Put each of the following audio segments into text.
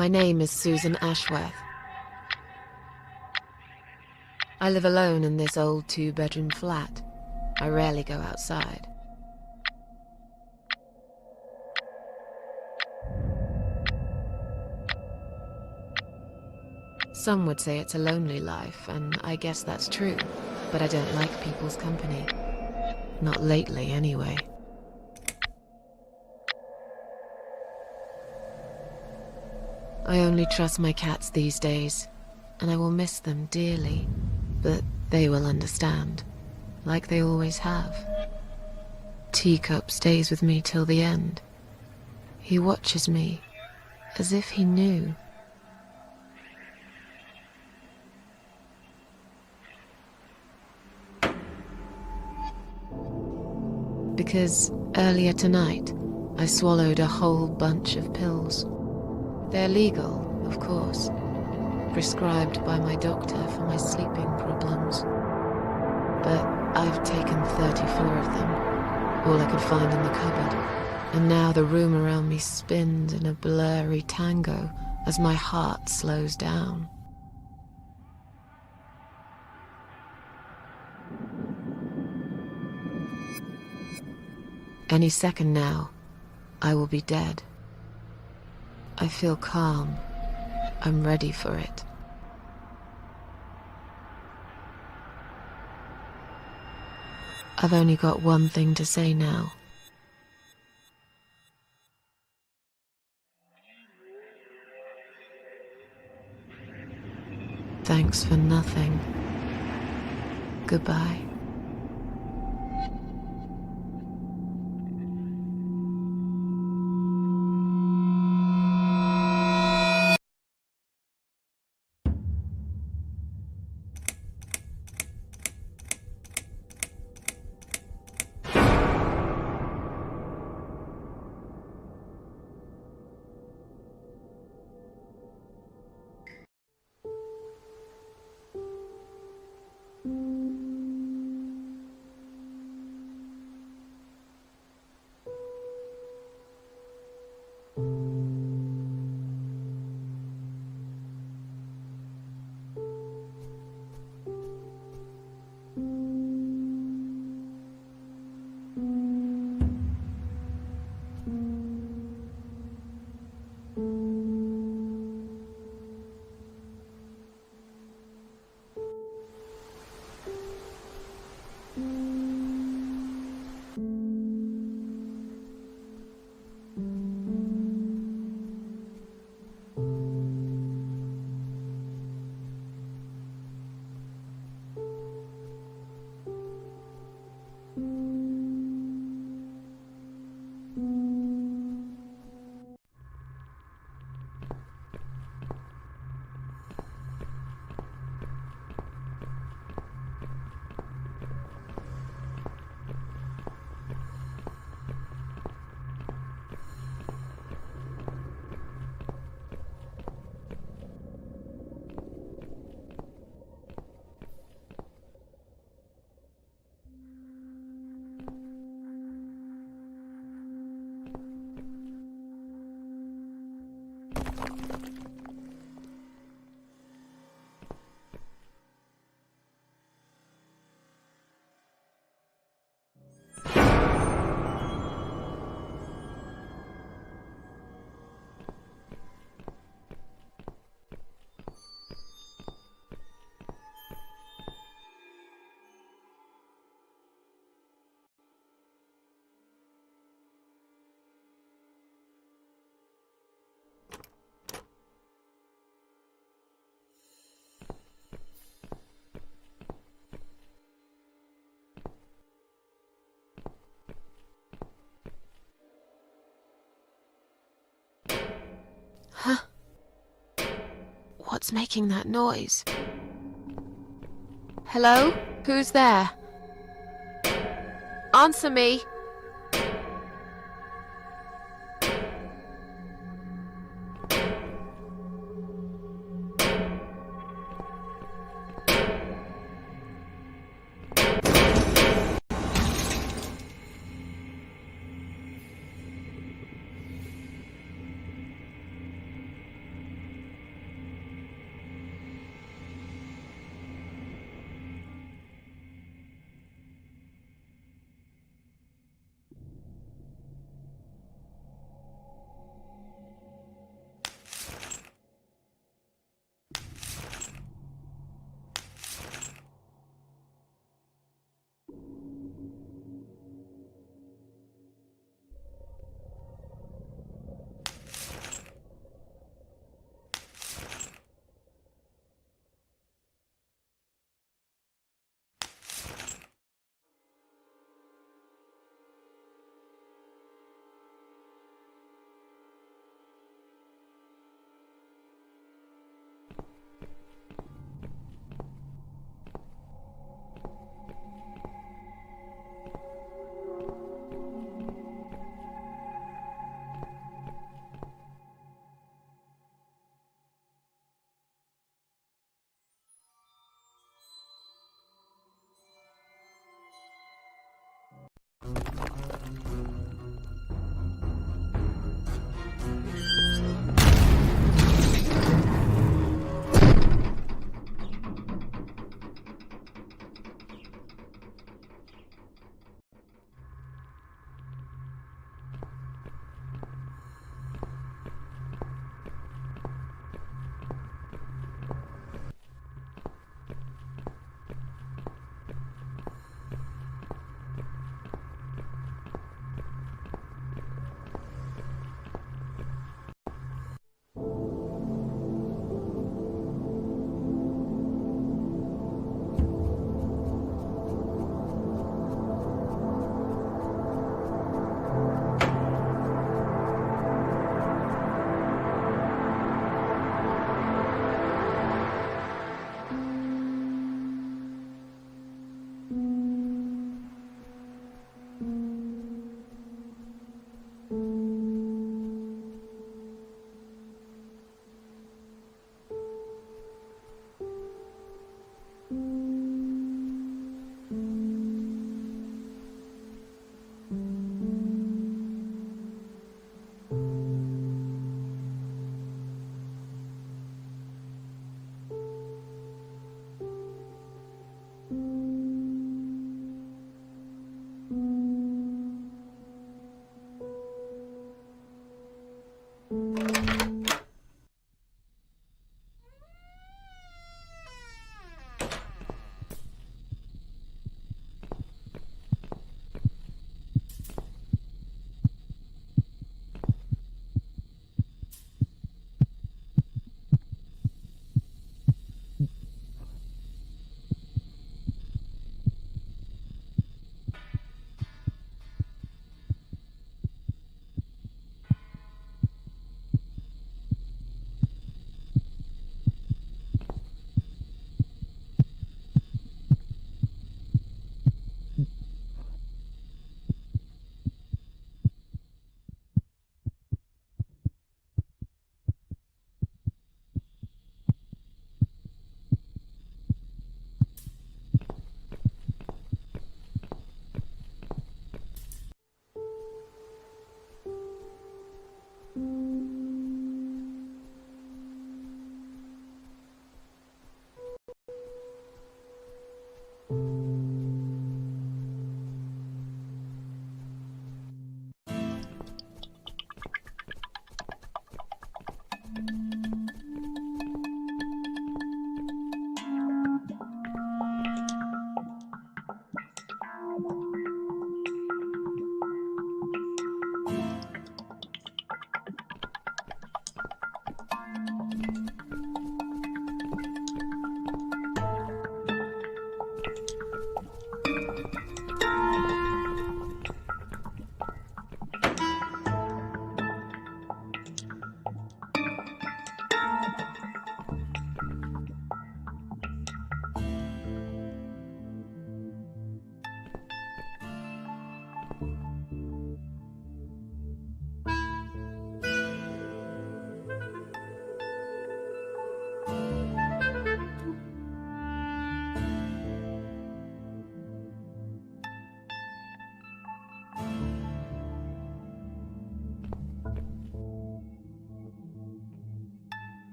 My name is Susan Ashworth. I live alone in this old 2-bedroom flat. I rarely go outside. Some would say it's a lonely life, and I guess that's true, but I don't like people's company. Not lately, anyway. I only trust my cats these days, and I will miss them dearly, but they will understand, like they always have. Teacup stays with me till the end. He watches me, as if he knew. Because earlier tonight, I swallowed a whole bunch of pills. They're legal, of course, prescribed by my doctor for my sleeping problems. But I've taken 34 of them, all I could find in the cupboard, and now the room around me spins in a blurry tango as my heart slows down. Any second now, I will be dead. I feel calm. I'm ready for it. I've only got one thing to say now. Thanks for nothing. Goodbye. Huh? What's making that noise? Hello? Who's there? Answer me!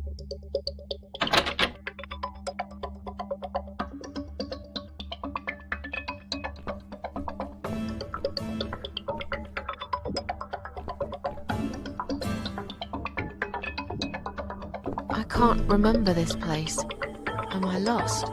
I can't remember this place. Am I lost?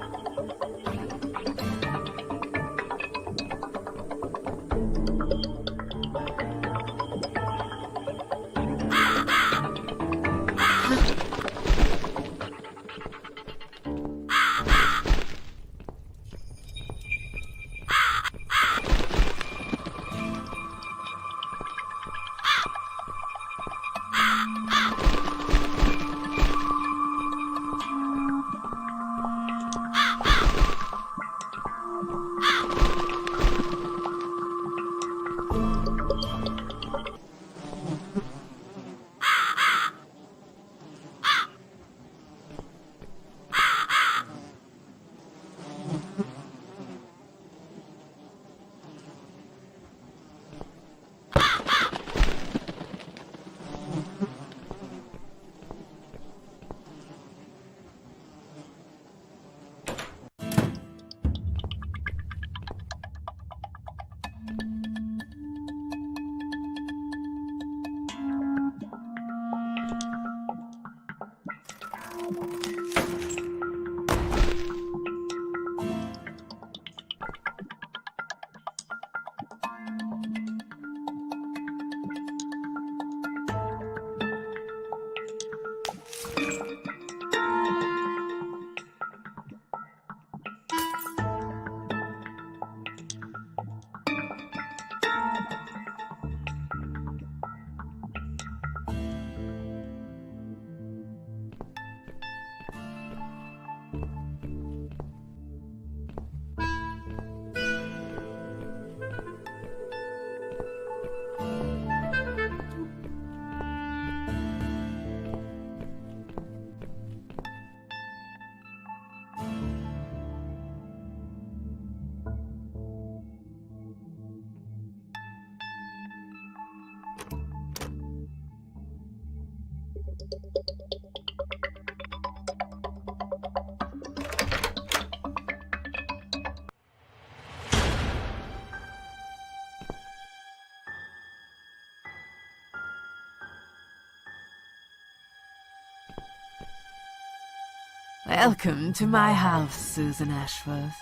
Welcome to my house, Susan Ashworth.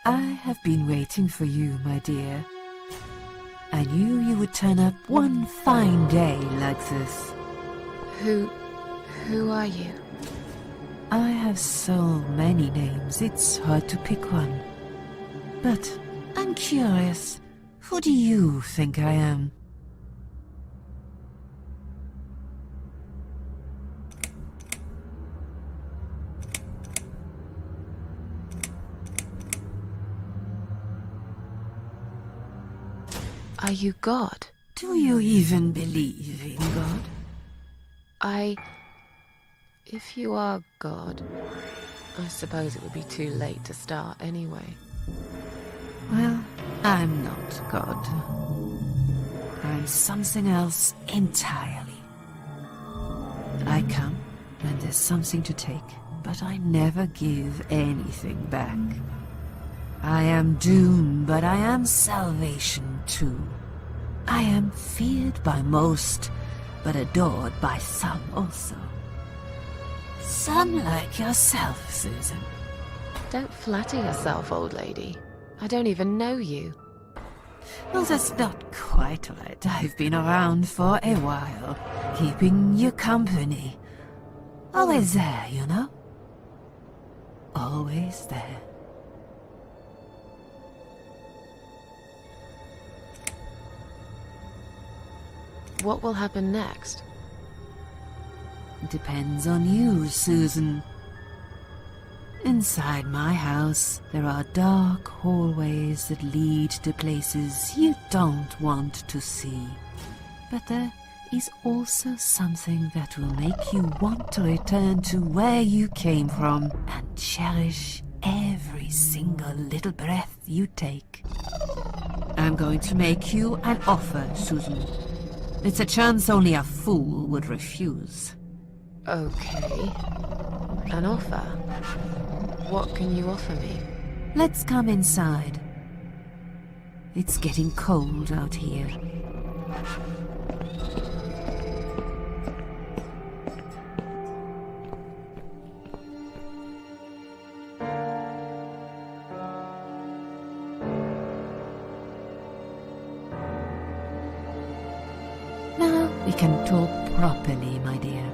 I have been waiting for you, my dear. I knew you would turn up one fine day like this. Who are you? I have so many names, it's hard to pick one. But I'm curious, who do you think I am? Are you God? Do you even believe in God? If you are God, I suppose it would be too late to start anyway. Well, I'm not God. I'm something else entirely. I come when there's something to take, but I never give anything back. I am doom, but I am salvation too. I am feared by most, but adored by some also. Some like yourself, Susan. Don't flatter yourself, old lady. I don't even know you. Well, that's not quite right. I've been around for a while, keeping you company. Always there, you know? Always there. What will happen next? Depends on you, Susan. Inside my house, there are dark hallways that lead to places you don't want to see. But there is also something that will make you want to return to where you came from and cherish every single little breath you take. I'm going to make you an offer, Susan. It's a chance only a fool would refuse. Okay. An offer? What can you offer me? Let's come inside. It's getting cold out here. Now we can talk properly, my dear.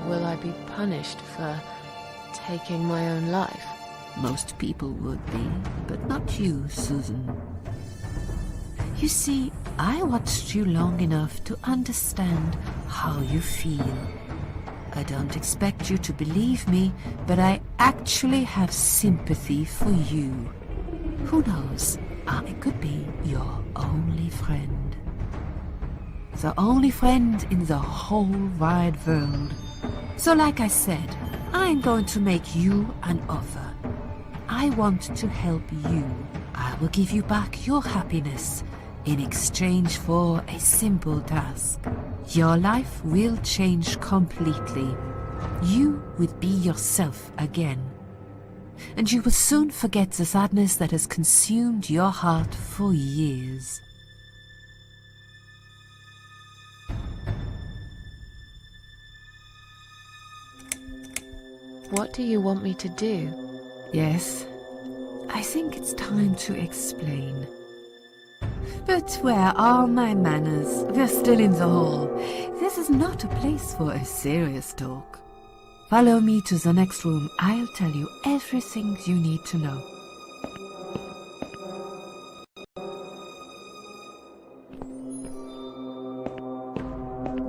Will I be punished for taking my own life? Most people would be, but not you, Susan. You see, I watched you long enough to understand how you feel. I don't expect you to believe me, but I actually have sympathy for you. Who knows, I could be your only friend. The only friend in the whole wide world. So like I said, I'm going to make you an offer. I want to help you. I will give you back your happiness in exchange for a simple task. Your life will change completely. You will be yourself again. And you will soon forget the sadness that has consumed your heart for years. What do you want me to do? Yes, I think it's time to explain. But where are my manners? We're still in the hall. This is not a place for a serious talk. Follow me to the next room. I'll tell you everything you need to know.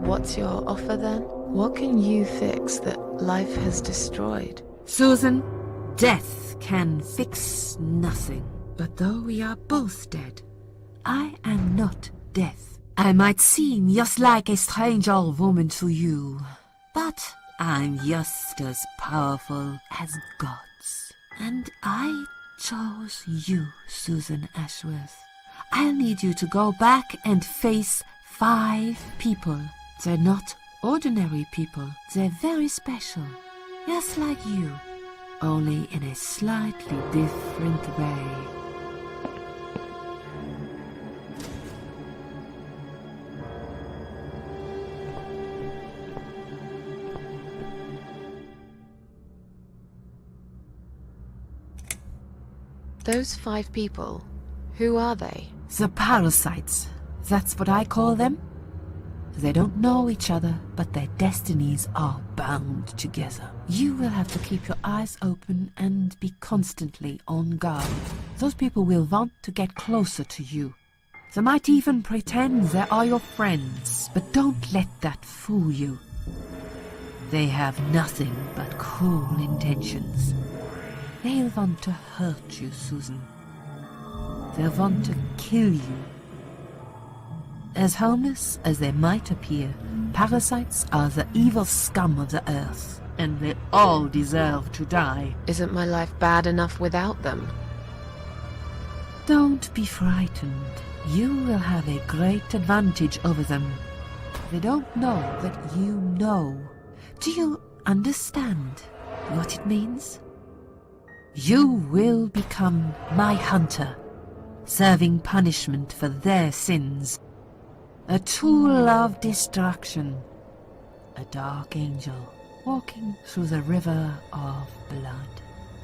What's your offer then? What can you fix that life has destroyed? Susan, death can fix nothing. But though we are both dead, I am not death. I might seem just like a strange old woman to you, but I'm just as powerful as gods. And I chose you, Susan Ashworth. I'll need you to go back and face 5 people. They're not ordinary people. They're very special, just like you, only in a slightly different way. Those 5 people, who are they? The parasites, that's what I call them. They don't know each other, but their destinies are bound together. You will have to keep your eyes open and be constantly on guard. Those people will want to get closer to you. They might even pretend they are your friends, but don't let that fool you. They have nothing but cruel intentions. They'll want to hurt you, Susan. They'll want to kill you. As harmless as they might appear, parasites are the evil scum of the earth, and they all deserve to die. Isn't my life bad enough without them? Don't be frightened. You will have a great advantage over them. They don't know that you know. Do you understand what it means? You will become my hunter, serving punishment for their sins. A tool of destruction, a dark angel walking through the river of blood.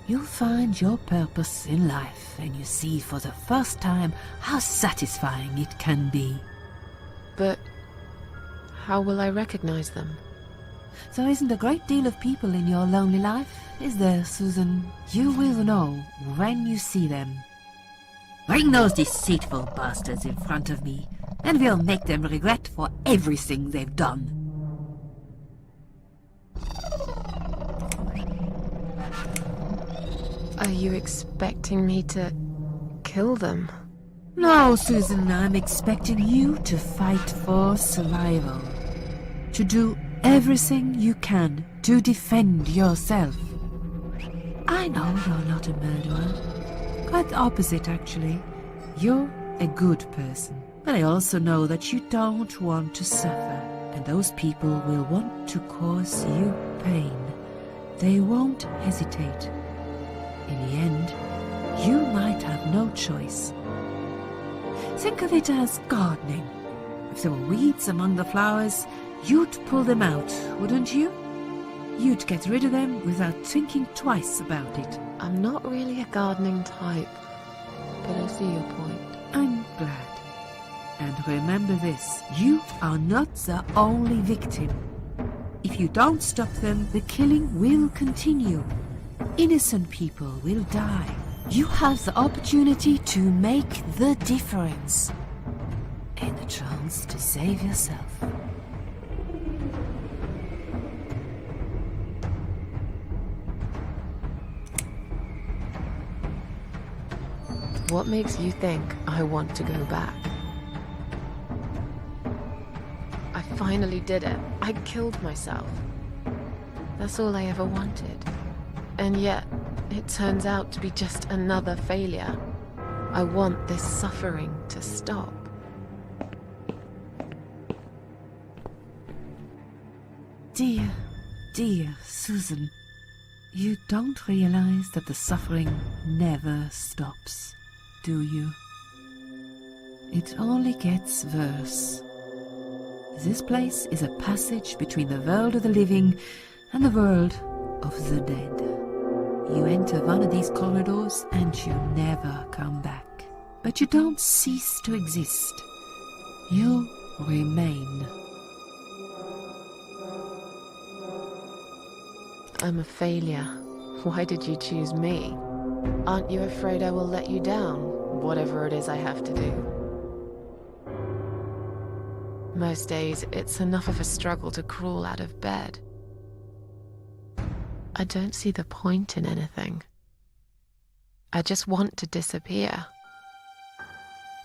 You'll find your purpose in life, and you see for the first time how satisfying it can be. But how will I recognize them? There isn't a great deal of people in your lonely life, is there, Susan? You will know when you see them. Bring those deceitful bastards in front of me, and we'll make them regret for everything they've done. Are you expecting me to kill them? No, Susan, I'm expecting you to fight for survival. To do everything you can to defend yourself. I know you're not a murderer. Quite the opposite, actually. You're a good person. But I also know that you don't want to suffer, and those people will want to cause you pain. They won't hesitate. In the end, you might have no choice. Think of it as gardening. If there were weeds among the flowers, you'd pull them out, wouldn't you? You'd get rid of them without thinking twice about it. I'm not really a gardening type, but I see your point. I'm glad. And remember this, you are not the only victim. If you don't stop them, the killing will continue. Innocent people will die. You have the opportunity to make the difference. And a chance to save yourself. What makes you think I want to go back? I finally did it. I killed myself. That's all I ever wanted. And yet, it turns out to be just another failure. I want this suffering to stop. Dear, dear Susan, you don't realize that the suffering never stops, do you? It only gets worse. This place is a passage between the world of the living and the world of the dead. You enter one of these corridors and you never come back. But you don't cease to exist. You remain. I'm a failure. Why did you choose me? Aren't you afraid I will let you down, whatever it is I have to do? Most days, it's enough of a struggle to crawl out of bed. I don't see the point in anything. I just want to disappear.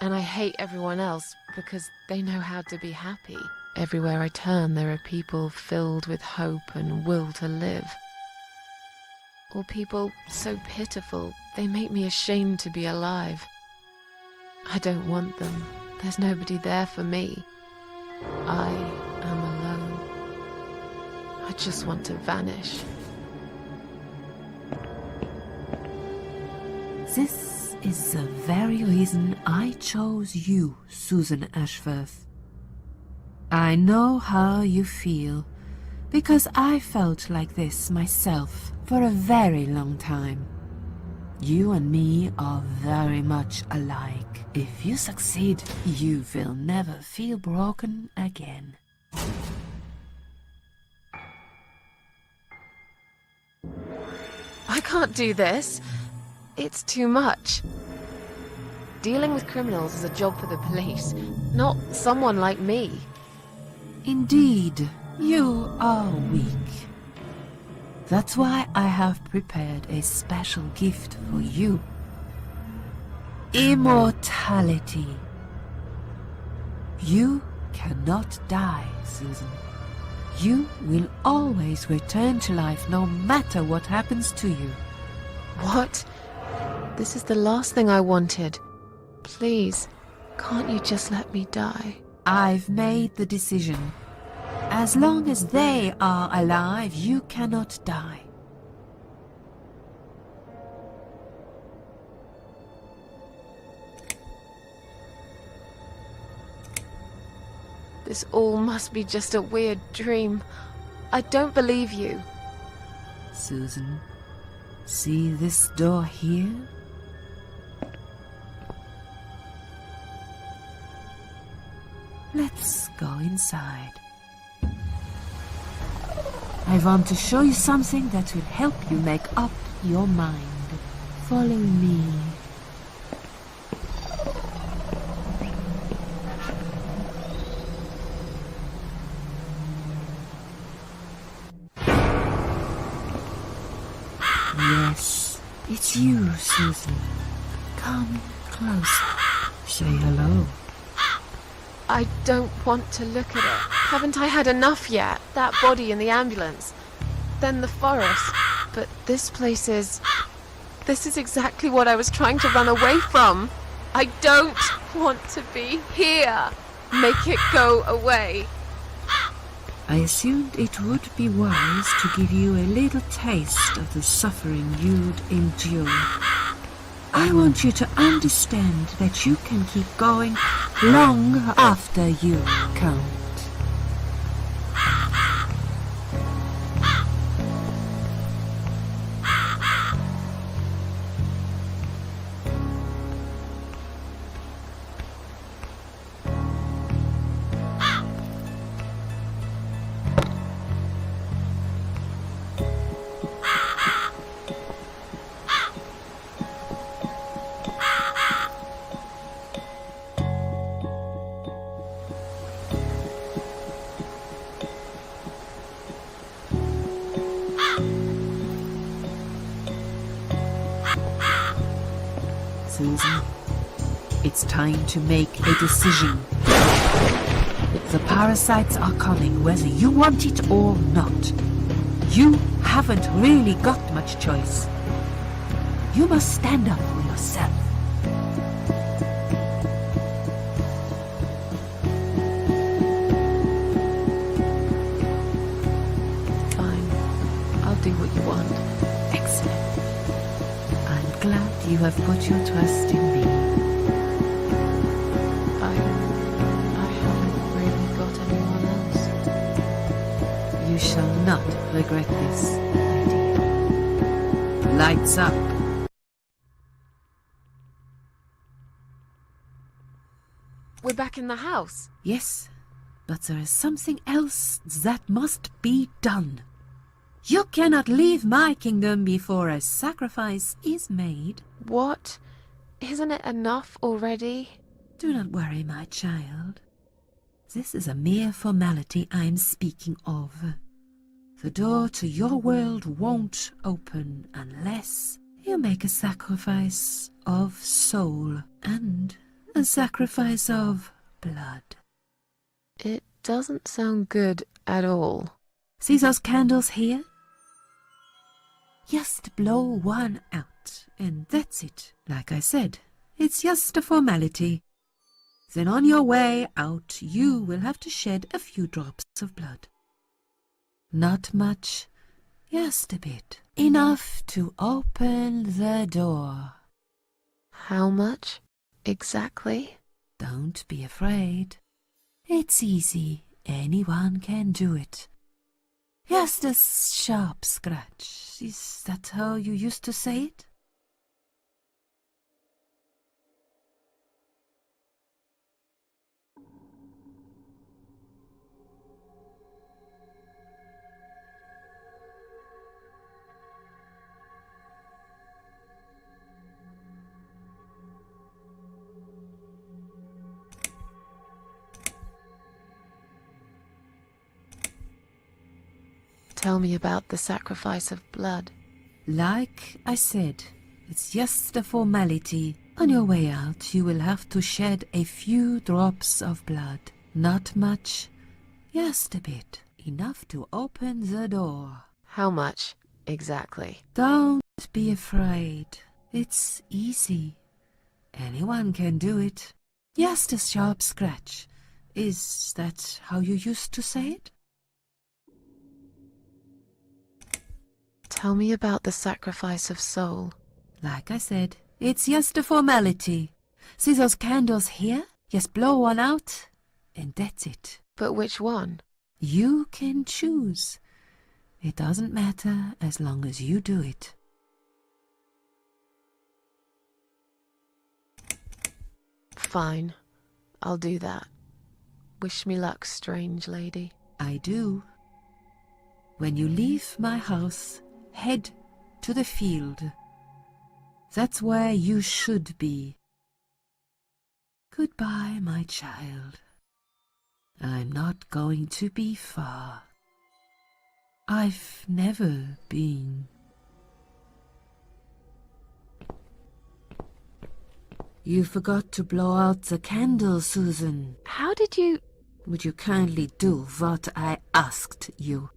And I hate everyone else because they know how to be happy. Everywhere I turn, there are people filled with hope and will to live. Or people so pitiful, they make me ashamed to be alive. I don't want them. There's nobody there for me. I am alone. I just want to vanish. This is the very reason I chose you, Susan Ashworth. I know how you feel, because I felt like this myself for a very long time. You and me are very much alike. If you succeed, you will never feel broken again. I can't do this. It's too much. Dealing with criminals is a job for the police, not someone like me. Indeed, you are weak. That's why I have prepared a special gift for you. Immortality. You cannot die, Susan. You will always return to life no matter what happens to you. What? This is the last thing I wanted. Please, can't you just let me die? I've made the decision. As long as they are alive, you cannot die. This all must be just a weird dream. I don't believe you. Susan, see this door here? Let's go inside. I want to show you something that will help you make up your mind. Follow me. Yes, it's you, Susan. Come closer. Say hello. I don't want to look at it. Haven't I had enough yet? That body in the ambulance. Then the forest. But this place is... This is exactly what I was trying to run away from. I don't want to be here. Make it go away. I assumed it would be wise to give you a little taste of the suffering you'd endure. I want you to understand that you can keep going long after you count. Susan, it's time to make a decision. The parasites are coming whether you want it or not. You haven't really got much choice. You must stand up for yourself. Fine. I'll do what you want. Excellent. I'm glad you have put your trust in me. I haven't really got anyone else. You shall not regret this, my dear. Lights up. We're back in the house. Yes, but there is something else that must be done. You cannot leave my kingdom before a sacrifice is made. What? Isn't it enough already? Do not worry, my child. This is a mere formality I'm speaking of. The door to your world won't open unless you make a sacrifice of soul and a sacrifice of blood. It doesn't sound good at all. See those candles here? Just blow one out, and that's it. Like I said, it's just a formality. Then on your way out, you will have to shed a few drops of blood. Not much, just a bit. Enough to open the door. How much exactly? Don't be afraid. It's easy. Anyone can do it. Just a sharp scratch. Is that how you used to say it? Tell me about the sacrifice of blood. Like I said, it's just a formality. On your way out, you will have to shed a few drops of blood. Not much, just a bit. Enough to open the door. How much exactly? Don't be afraid. It's easy. Anyone can do it. Just a sharp scratch. Is that how you used to say it? Tell me about the sacrifice of soul. Like I said, it's just a formality. See those candles here? Just blow one out, and that's it. But which one? You can choose. It doesn't matter as long as you do it. Fine. I'll do that. Wish me luck, strange lady. I do. When you leave my house, head to the field. That's where you should be. Goodbye, my child. I'm not going to be far. I've never been. You forgot to blow out the candle, Susan. How did you... would you kindly do what I asked you?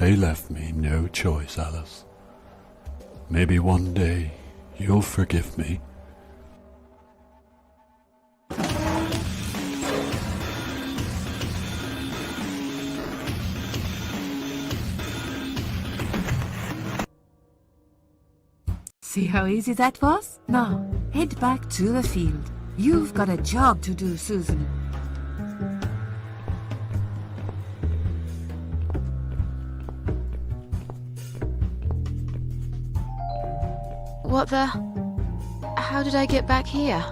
They left me no choice, Alice. Maybe one day you'll forgive me. See how easy that was? Now, head back to the field. You've got a job to do, Susan. What the? How did I get back here?